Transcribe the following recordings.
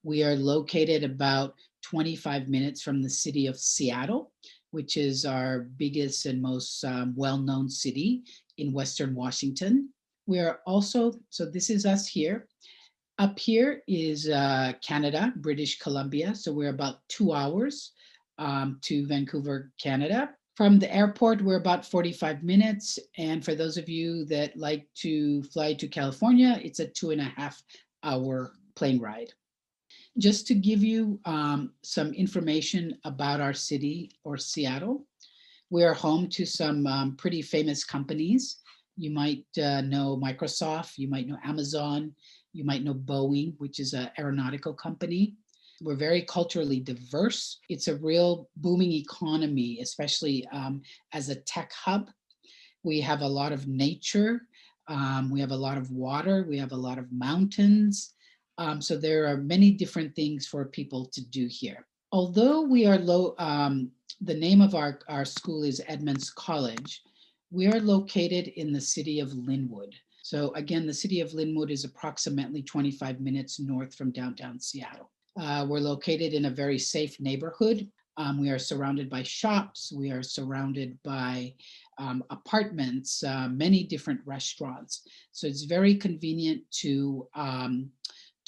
We are located about 25 minutes from the city of Seattle, which is our biggest and most well-known city in Western Washington. We are also, so this is us here. Up here is Canada, British Columbia. So we're about 2 hours to Vancouver, Canada. From the airport, we're about 45 minutes. And for those of you that like to fly to California, it's a 2.5 hour plane ride. Just to give you some information about our city or Seattle, we are home to some pretty famous companies. You might know Microsoft, you might know Amazon, you might know Boeing, which is an aeronautical company. We're very culturally diverse. It's a real booming economy, especially as a tech hub. We have a lot of nature. We have a lot of water. We have a lot of mountains. So there are many different things for people to do here. Although we are low, the name of our school is Edmonds College. We are located in the city of Linwood. So again, the city of Linwood is approximately 25 minutes north from downtown Seattle. We're located in a very safe neighborhood. We are surrounded by shops. We are surrounded by apartments, many different restaurants. So it's very convenient to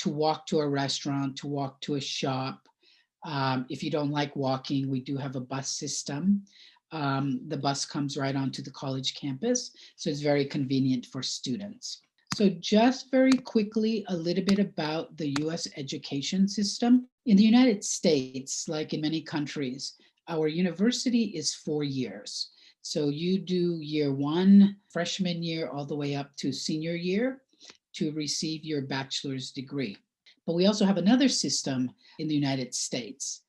walk to a restaurant, to walk to a shop. If you don't like walking, we do have a bus system. The bus comes right onto the college campus, so it's very convenient for students. So just very quickly, a little bit about the US education system. In the United States, like in many countries, our university is 4 years. So you do year one, freshman year, all the way up to senior year to receive your bachelor's degree. But we also have another system in the United States,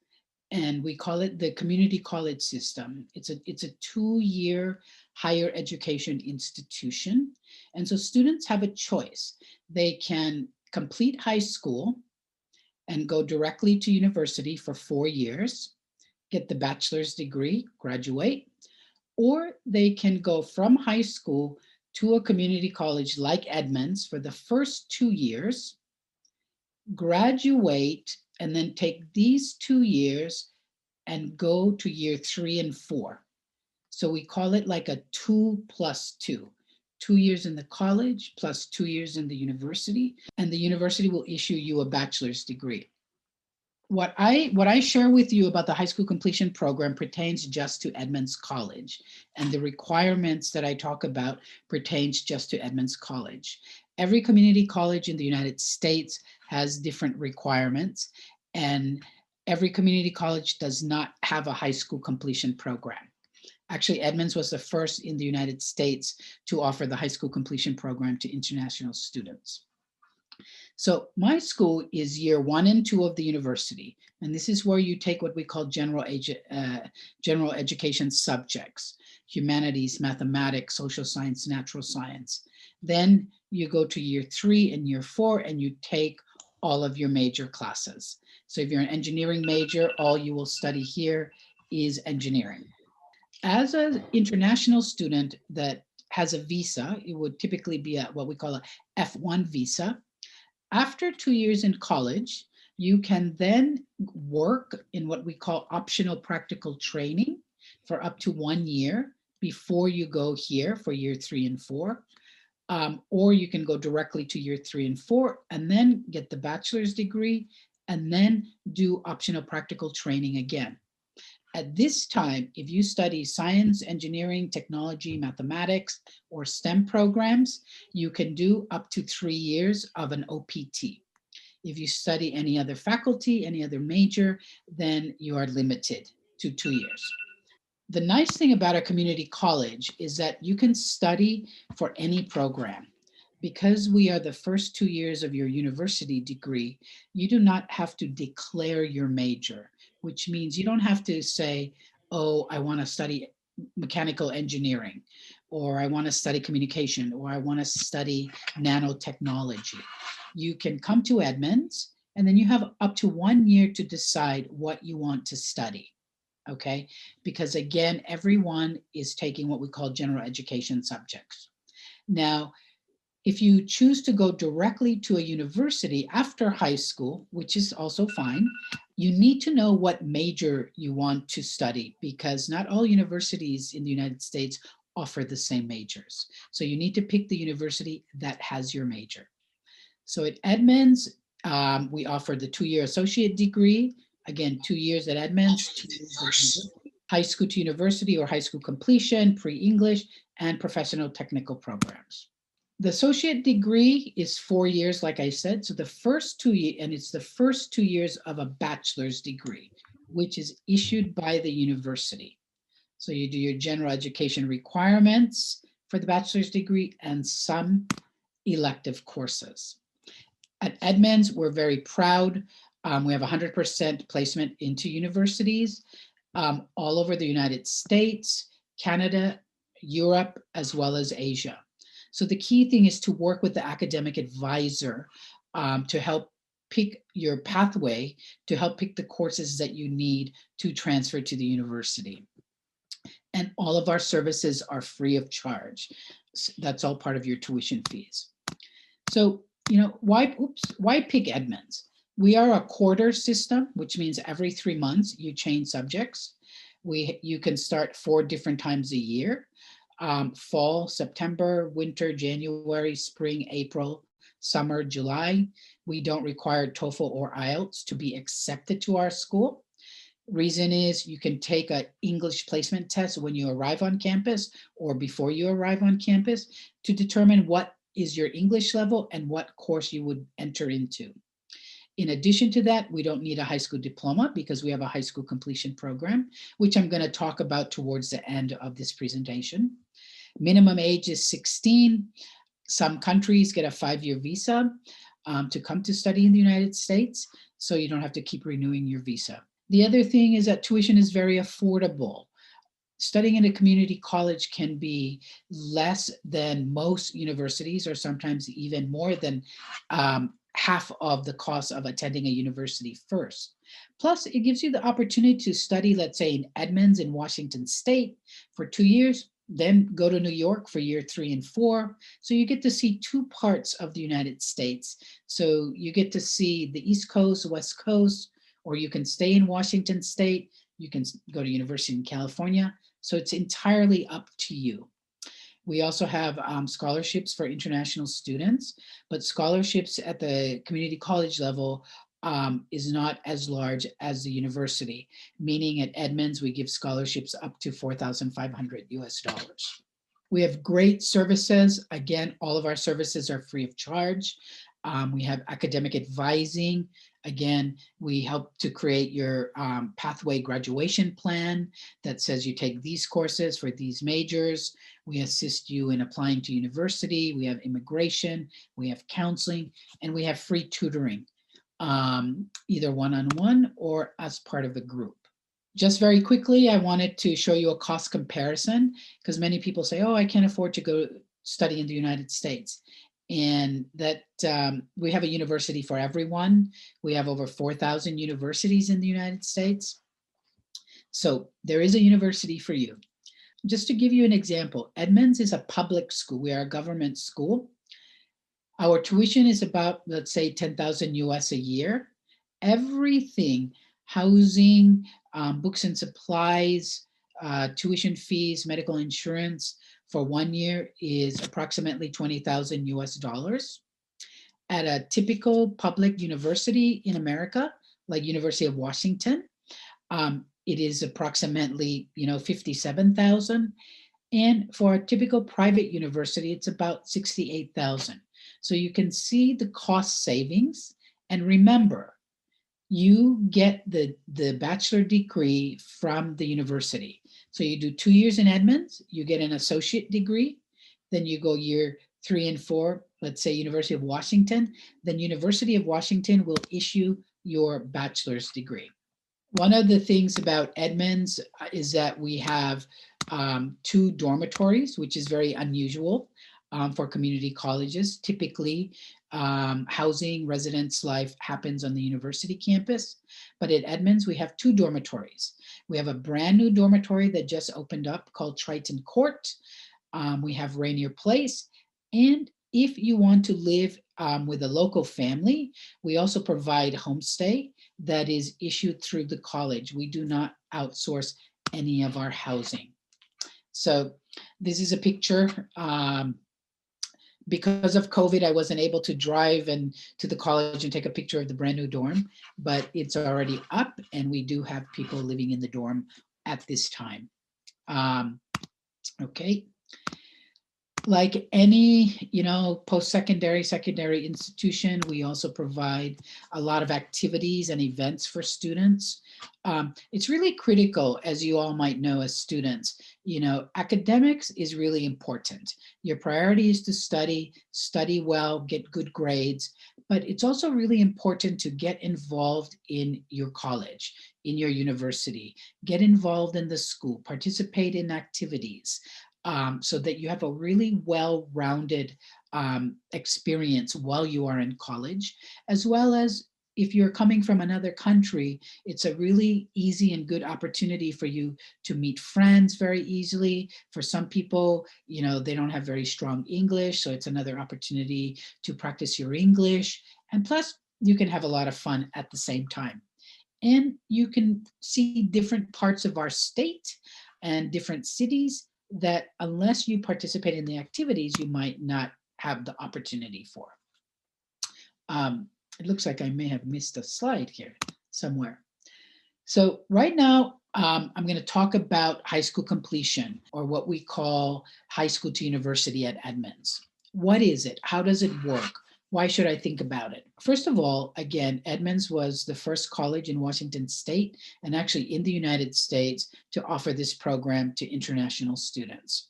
and we call it the community college system. It's a 2-year higher education institution. And so students have a choice. They can complete high school and go directly to university for 4 years, get the bachelor's degree, graduate, or they can go from high school to a community college like Edmonds for the first 2 years, graduate, and then take these 2 years and go to year 3 and 4. So we call it like a 2+2. 2 years in the college plus 2 years in the university, and the university will issue you a bachelor's degree. What I share with you about the high school completion program pertains just to Edmonds College, and the requirements that I talk about pertains just to Edmonds College. Every community college in the United States has different requirements, and every community college does not have a high school completion program. Actually, Edmonds was the first in the United States to offer the high school completion program to international students. So my school is year 1 and 2 of the university, and this is where you take what we call general education subjects: humanities, mathematics, social science, natural science. Then you go to year 3 and year 4, and you take all of your major classes. So if you're an engineering major, all you will study here is engineering. As an international student that has a visa, it would typically be what we call a F1 visa. After 2 years in college, you can then work in what we call optional practical training for up to 1 year before you go here for year 3 and 4. Or you can go directly to year 3 and 4 and then get the bachelor's degree and then do optional practical training again. At this time, if you study science, engineering, technology, mathematics, or STEM programs, you can do up to 3 years of an OPT. If you study any other faculty, any other major, then you are limited to 2 years. The nice thing about a community college is that you can study for any program. Because we are the first 2 years of your university degree, you do not have to declare your major, which means you don't have to say, oh, I want to study mechanical engineering, or I want to study communication, or I want to study nanotechnology. You can come to Edmonds, and then you have up to 1 year to decide what you want to study. Okay, because again, everyone is taking what we call general education subjects. Now, If you choose to go directly to a university after high school, which is also fine, you need to know what major you want to study because not all universities in the United States offer the same majors. So you need to pick the university that has your major. So at Edmonds, we offer the 2-year associate degree. Again, 2 years at Edmonds, 2 years at university, high school to university or high school completion, pre-English, and professional technical programs. The associate degree is 4 years, like I said. So the first 2 years, and it's the first 2 years of a bachelor's degree, which is issued by the university. So you do your general education requirements for the bachelor's degree and some elective courses. At Edmonds, we're very proud. We have 100% placement into universities all over the United States, Canada, Europe, as well as Asia. So the key thing is to work with the academic advisor to help pick your pathway, to help pick the courses that you need to transfer to the university. And all of our services are free of charge. That's all part of your tuition fees. So, why pick Edmonds? We are a quarter system, which means every 3 months you change subjects. You can start 4 different times a year: fall, September, winter, January, spring, April, summer, July. We don't require TOEFL or IELTS to be accepted to our school. Reason is you can take an English placement test when you arrive on campus or before you arrive on campus to determine what is your English level and what course you would enter into. In addition to that, we don't need a high school diploma because we have a high school completion program, which I'm going to talk about towards the end of this presentation. Minimum age is 16. Some countries get a 5-year visa to come to study in the United States, so you don't have to keep renewing your visa. The other thing is that tuition is very affordable. Studying in a community college can be less than most universities, or sometimes even more than half of the cost of attending a university first. Plus, it gives you the opportunity to study, let's say, in Edmonds in Washington State for 2 years, then go to New York for year 3 and 4. So you get to see 2 parts of the United States. So you get to see the East Coast, West Coast, or you can stay in Washington State. You can go to University in California. So it's entirely up to you. We also have scholarships for international students, but scholarships at the community college level is not as large as the university, meaning at Edmonds, we give scholarships up to $4,500 US. We have great services. Again, all of our services are free of charge. We have academic advising. Again, we help to create your pathway graduation plan that says you take these courses for these majors. We assist you in applying to university. We have immigration, we have counseling, and we have free tutoring, either one-on-one or as part of the group. Just very quickly, I wanted to show you a cost comparison because many people say, oh, I can't afford to go study in the United States. And that we have a university for everyone. We have over 4,000 universities in the United States. So there is a university for you. Just to give you an example, Edmonds is a public school. We are a government school. Our tuition is about, let's say, 10,000 US a year. Everything, housing, books and supplies, tuition fees, medical insurance, for 1 year is approximately 20,000 US dollars. At a typical public university in America, like University of Washington, it is approximately 57,000. And for a typical private university, it's about 68,000. So you can see the cost savings. And remember, you get the bachelor degree from the university. So you do 2 years in Edmonds, you get an associate degree, then you go year 3 and 4, let's say University of Washington, then University of Washington will issue your bachelor's degree. One of the things about Edmonds is that we have 2 dormitories, which is very unusual for community colleges. Typically, housing, residence life happens on the university campus. But at Edmonds, we have 2 dormitories. We have a brand new dormitory that just opened up called Triton Court. We have Rainier Place. And If you want to live with a local family, we also provide homestay that is issued through the college. We do not outsource any of our housing. So this is a picture. Because of COVID, I wasn't able to drive and to the college and take a picture of the brand new dorm, but it's already up and we do have people living in the dorm at this time. Okay. Like any, post-secondary, secondary institution, we also provide a lot of activities and events for students. It's really critical, as you all might know as students, academics is really important. Your priority is to study well, get good grades, but it's also really important to get involved in your college, in your university, get involved in the school, participate in activities. So that you have a really well-rounded experience while you are in college, as well as if you're coming from another country, it's a really easy and good opportunity for you to meet friends very easily. For some people, they don't have very strong English, so it's another opportunity to practice your English. And plus, you can have a lot of fun at the same time. And you can see different parts of our state and different cities that unless you participate in the activities, you might not have the opportunity for. It looks like I may have missed a slide here somewhere. So right now, I'm going to talk about high school completion, or what we call high school to university at Edmonds. What is it? How does it work? Why should I think about it? First of all, again, Edmonds was the first college in Washington State and actually in the United States to offer this program to international students.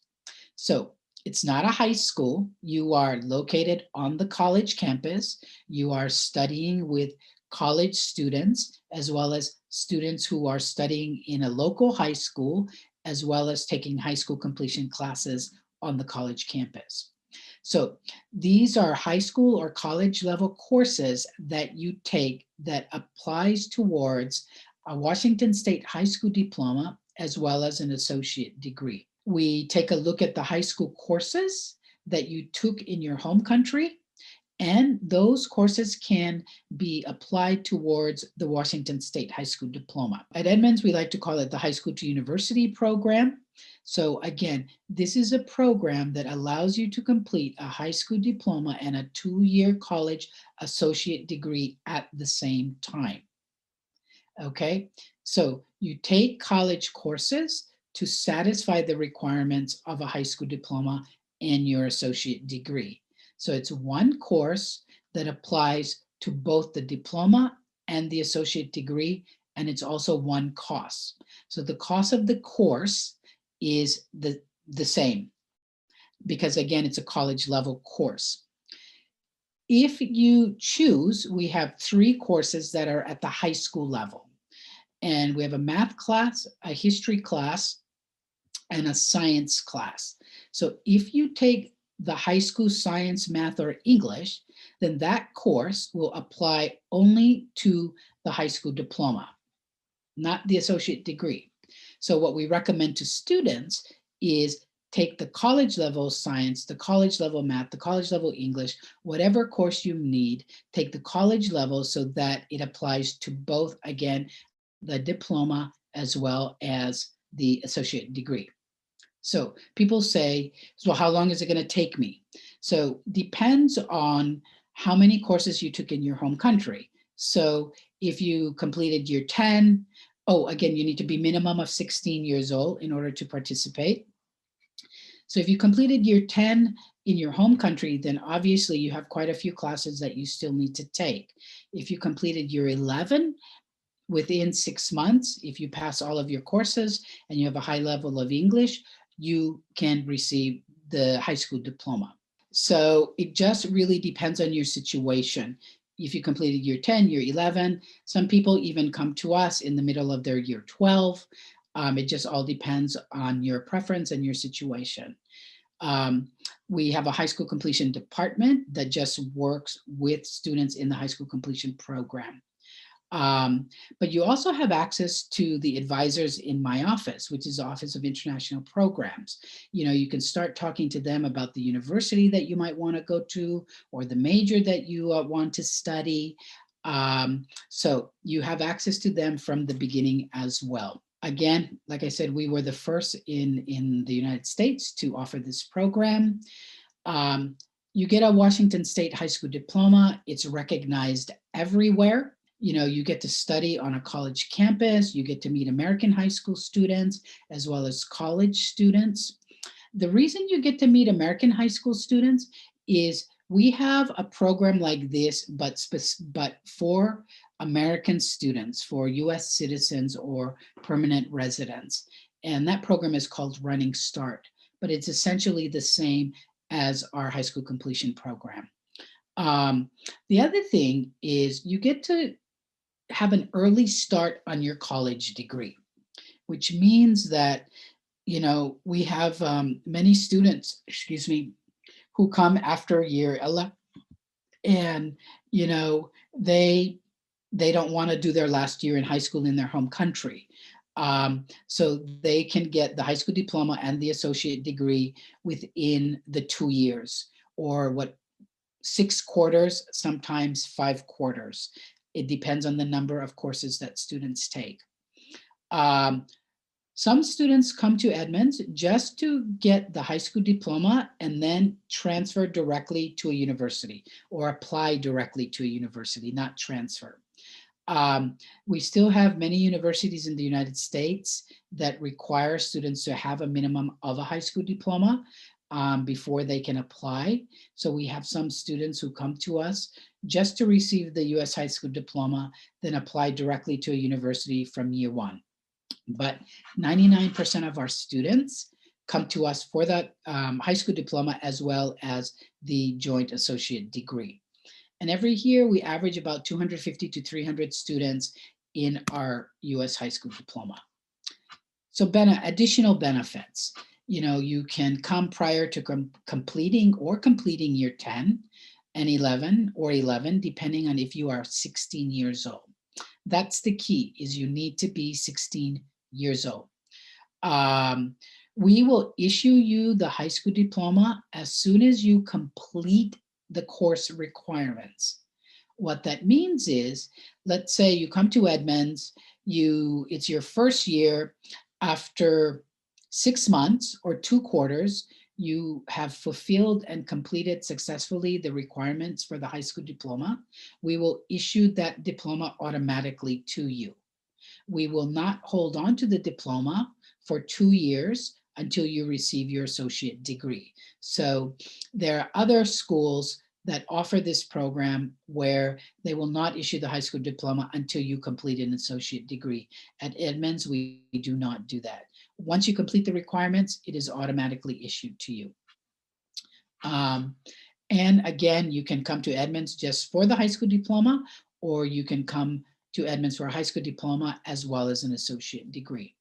So it's not a high school. You are located on the college campus. You are studying with college students, as well as students who are studying in a local high school, as well as taking high school completion classes on the college campus. So these are high school or college level courses that you take that applies towards a Washington State high school diploma, as well as an associate degree. We take a look at the high school courses that you took in your home country, and those courses can be applied towards the Washington State high school diploma. At Edmonds, we like to call it the high school to university program. So again, this is a program that allows you to complete a high school diploma and a 2-year college associate degree at the same time. Okay, so you take college courses to satisfy the requirements of a high school diploma and your associate degree. So it's one course that applies to both the diploma and the associate degree, and it's also one cost. So the cost of the course is the same, because again, it's a college level course. If you choose, we have 3 courses that are at the high school level. And we have a math class, a history class, and a science class. So if you take the high school science, math, or English, then that course will apply only to the high school diploma, not the associate degree. So what we recommend to students is take the college level science, the college level math, the college level English, whatever course you need, take the college level so that it applies to both, again, the diploma as well as the associate degree. So people say, so how long is it going to take me? So depends on how many courses you took in your home country. So if you completed year 10, again, you need to be minimum of 16 years old in order to participate. So if you completed year 10 in your home country, then obviously you have quite a few classes that you still need to take. If you completed year 11, within 6 months, if you pass all of your courses and you have a high level of English, you can receive the high school diploma. So it just really depends on your situation. If you completed year 10, year 11, some people even come to us in the middle of their year 12. It just all depends on your preference and your situation. We have a high school completion department that just works with students in the high school completion program. But you also have access to the advisors in my office, which is the Office of International Programs. You can start talking to them about the university that you might want to go to or the major that you want to study. So you have access to them from the beginning as well. Again, like I said, we were the first in the United States to offer this program. Um, you get a Washington State high school diploma. It's recognized everywhere. You get to study on a college campus. You get to meet American high school students as well as college students. The reason you get to meet American high school students is we have a program like this, but for American students, for US citizens or permanent residents. And that program is called Running Start, but it's essentially the same as our high school completion program. The other thing is you get to have an early start on your college degree, which means that we have many students, excuse me, who come after year 11, and they don't want to do their last year in high school in their home country. So they can get the high school diploma and the associate degree within the 2 years, or 6 quarters, sometimes 5 quarters. It depends on the number of courses that students take. Some students come to Edmonds just to get the high school diploma and then transfer directly to a university, or apply directly to a university, not transfer. We still have many universities in the United States that require students to have a minimum of a high school diploma before they can apply. So we have some students who come to us just to receive the US high school diploma, then apply directly to a university from year one. But 99% of our students come to us for that high school diploma as well as the joint associate degree. And every year we average about 250 to 300 students in our US high school diploma. So additional benefits. You can come prior to completing year 10 and 11 or 11, depending on if you are 16 years old. That's the key, is you need to be 16 years old. We will issue you the high school diploma as soon as you complete the course requirements. What that means is, let's say you come to Edmonds, it's your first year. After 6 months or 2 quarters, you have fulfilled and completed successfully the requirements for the high school diploma. We will issue that diploma automatically to you. We will not hold on to the diploma for 2 years until you receive your associate degree. So there are other schools that offer this program where they will not issue the high school diploma until you complete an associate degree. At Edmonds, we do not do that. Once you complete the requirements, it is automatically issued to you. And again, you can come to Edmonds just for the high school diploma, or you can come to Edmonds for a high school diploma as well as an associate degree.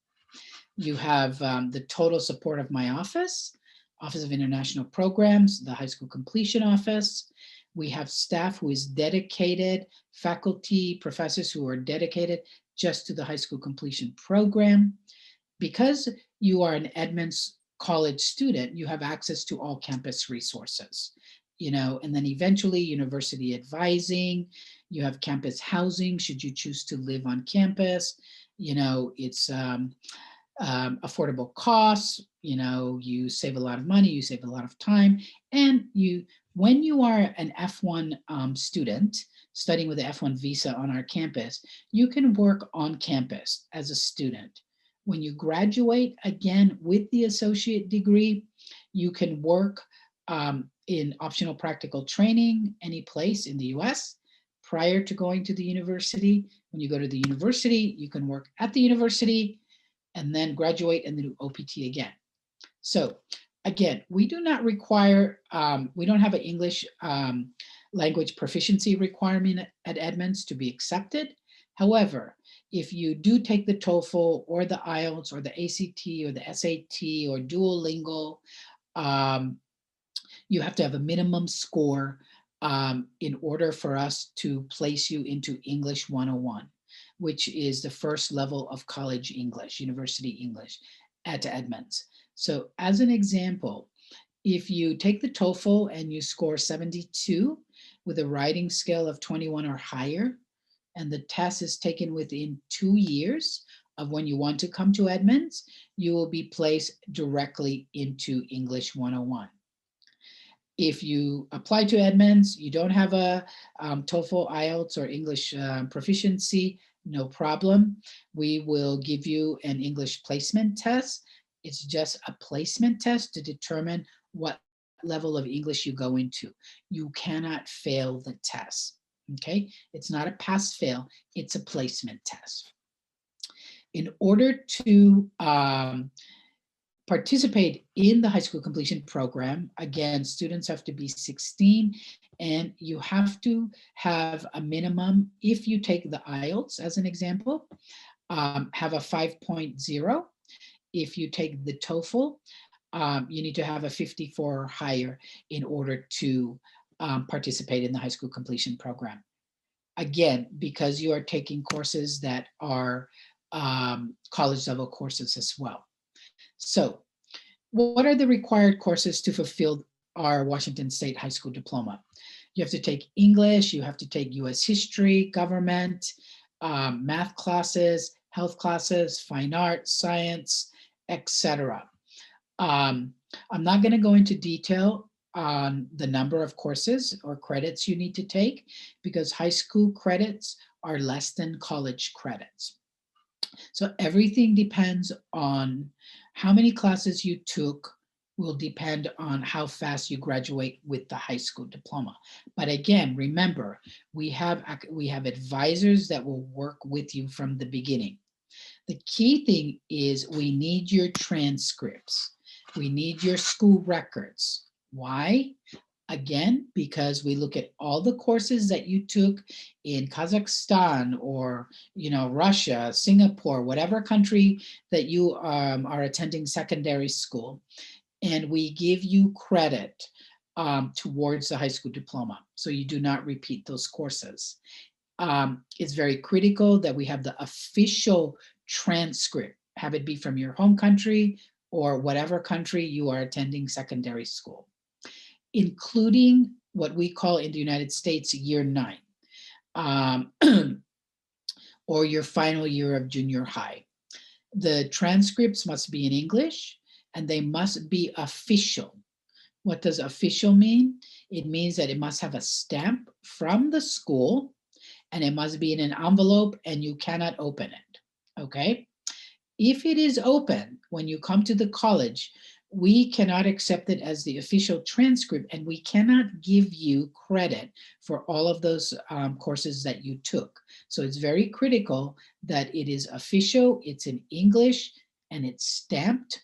You have the total support of my office, Office of International Programs, the high school completion office. We have staff who is dedicated, faculty, professors who are dedicated just to the high school completion program. Because you are an Edmonds college student, you have access to all campus resources, and then eventually university advising. You have campus housing should you choose to live on campus. It's affordable costs. You save a lot of money, you save a lot of time, and when you are an F1 student studying with the F1 visa on our campus, you can work on campus as a student. When you graduate, again, with the associate degree, you can work in optional practical training any place in the US prior to going to the university. When you go to the university, you can work at the university and then graduate and then do OPT again. So again, we do not require, we don't have an English language proficiency requirement at Edmonds to be accepted. However, if you do take the TOEFL or the IELTS or the ACT or the SAT or Duolingo, you have to have a minimum score in order for us to place you into English 101. which is the first level of college English, university English at Edmonds. So as an example, if you take the TOEFL and you score 72 with a writing scale of 21 or higher, and the test is taken within 2 years of when you want to come to Edmonds, you will be placed directly into English 101. If you apply to Edmonds, you don't have a TOEFL, IELTS, or English proficiency, no problem. We will give you an English placement test. It's just a placement test to determine what level of English you go into. You cannot fail the test, okay? It's not a pass-fail, it's a placement test. In order to participate in the high school completion program, again, students have to be 16 and you have to have a minimum, if you take the IELTS as an example, have a 5.0. If you take the TOEFL, you need to have a 54 or higher in order to participate in the high school completion program. Again, because you are taking courses that are college level courses as well. So what are the required courses to fulfill our Washington State High School diploma? You have to take English, you have to take US history, government, math classes, health classes, fine arts, science, etc. I'm not going to go into detail on the number of courses or credits you need to take because high school credits are less than college credits. So everything depends on how many classes you took will depend on how fast you graduate with the high school diploma. But again, remember, we have advisors that will work with you from the beginning. The key thing is we need your transcripts. We need your school records. Why? Again, because we look at all the courses that you took in Kazakhstan or, Russia, Singapore, whatever country that you are attending secondary school, and we give you credit towards the high school diploma. So you do not repeat those courses. It's very critical that we have the official transcript, have it be from your home country or whatever country you are attending secondary school, including what we call in the United States year 9, or your final year of junior high. The transcripts must be in English and they must be official. What does official mean? It means that it must have a stamp from the school and it must be in an envelope and you cannot open it, okay? If it is open, when you come to the college, we cannot accept it as the official transcript and we cannot give you credit for all of those courses that you took. So it's very critical that it is official, it's in English, and it's stamped,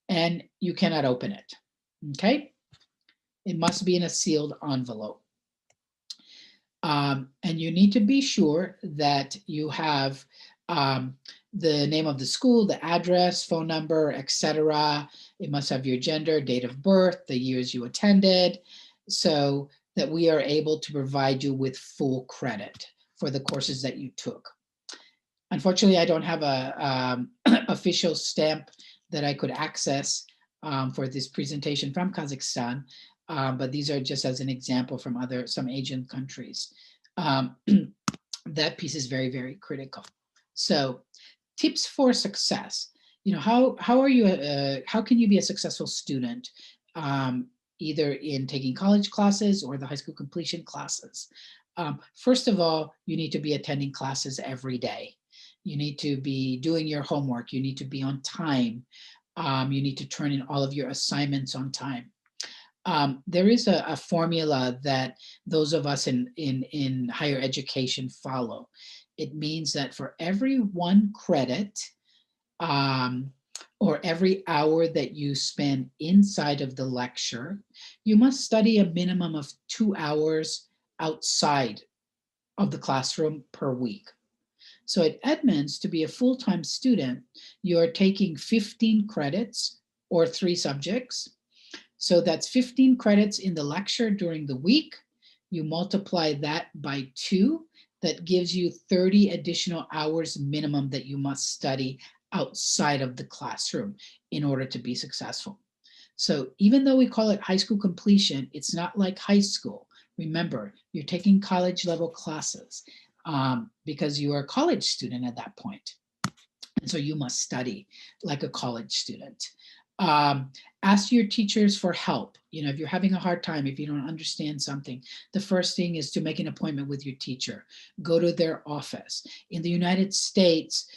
and you cannot open it, okay? It must be in a sealed envelope. And you need to be sure that you have the name of the school, the address, phone number, etc. It must have your gender, date of birth, the years you attended, so that we are able to provide you with full credit for the courses that you took. Unfortunately, I don't have a official stamp that I could access for this presentation from Kazakhstan, but these are just as an example from some Asian countries. That piece is very, very critical. So tips for success. How can you be a successful student, either in taking college classes or the high school completion classes? First of all, you need to be attending classes every day. You need to be doing your homework. You need to be on time. You need to turn in all of your assignments on time. There is a formula that those of us in higher education follow. It means that for every 1 credit or every hour that you spend inside of the lecture, you must study a minimum of 2 hours outside of the classroom per week. So at Edmonds, to be a full-time student, you're taking 15 credits or 3 subjects. So that's 15 credits in the lecture during the week. You multiply that by 2, that gives you 30 additional hours minimum that you must study outside of the classroom in order to be successful. So even though we call it high school completion, it's not like high school. Remember, you're taking college level classes because you are a college student at that point. And so you must study like a college student. Ask your teachers for help. You know, if you're having a hard time, if you don't understand something, the first thing is to make an appointment with your teacher. Go to their office. In the United States,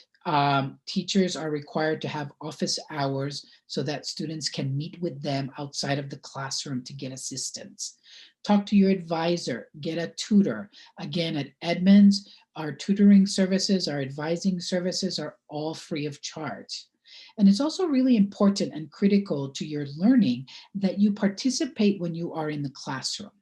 teachers are required to have office hours so that students can meet with them outside of the classroom to get assistance. Talk to your advisor, get a tutor. Again, at Edmonds, our tutoring services, our advising services are all free of charge. And it's also really important and critical to your learning that you participate when you are in the classroom.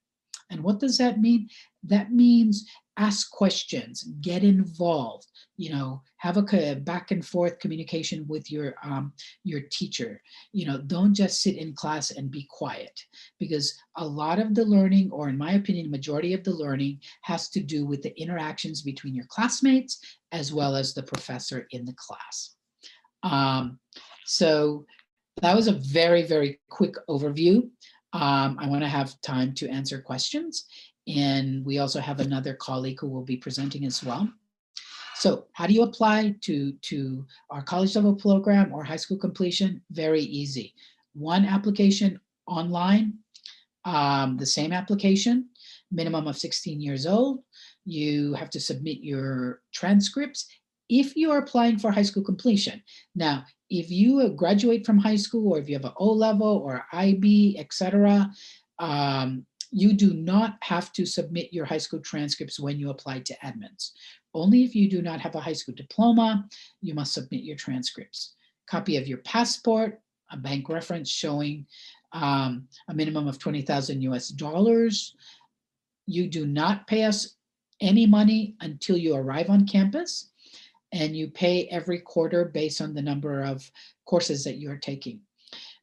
And what does that mean? That means ask questions, get involved, you know, have a back and forth communication with your teacher. You know, don't just sit in class and be quiet, because a lot of the learning, or in my opinion, majority of the learning, has to do with the interactions between your classmates as well as the professor in the class. So that was a very, very quick overview. I want to have time to answer questions. And we also have another colleague who will be presenting as well. So how do you apply to our college level program or high school completion? Very easy. One application online, the same application, minimum of 16 years old. You have to submit your transcripts if you are applying for high school completion. Now, if you graduate from high school, or if you have an O level or IB, etc., you do not have to submit your high school transcripts when you apply to Edmonds. Only if you do not have a high school diploma, you must submit your transcripts. Copy of your passport, a bank reference showing a minimum of 20,000 US dollars. You do not pay us any money until you arrive on campus, and you pay every quarter based on the number of courses that you're taking.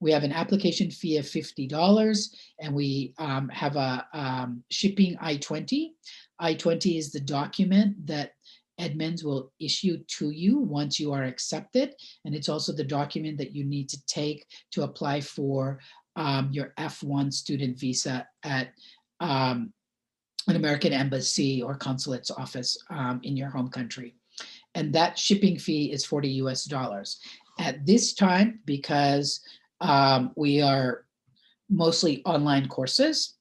We have an application fee of $50, and we have a shipping I-20. I-20 is the document that Edmonds will issue to you once you are accepted, and it's also the document that you need to take to apply for your F1 student visa at an American embassy or consulate's office in your home country. And that shipping fee is 40 US dollars. At this time, because we are mostly online courses,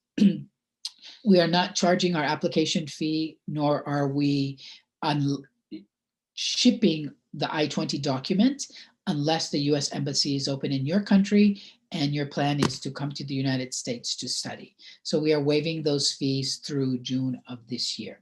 we are not charging our application fee, nor are we shipping the I-20 document unless the US Embassy is open in your country and your plan is to come to the United States to study. So we are waiving those fees through June of this year.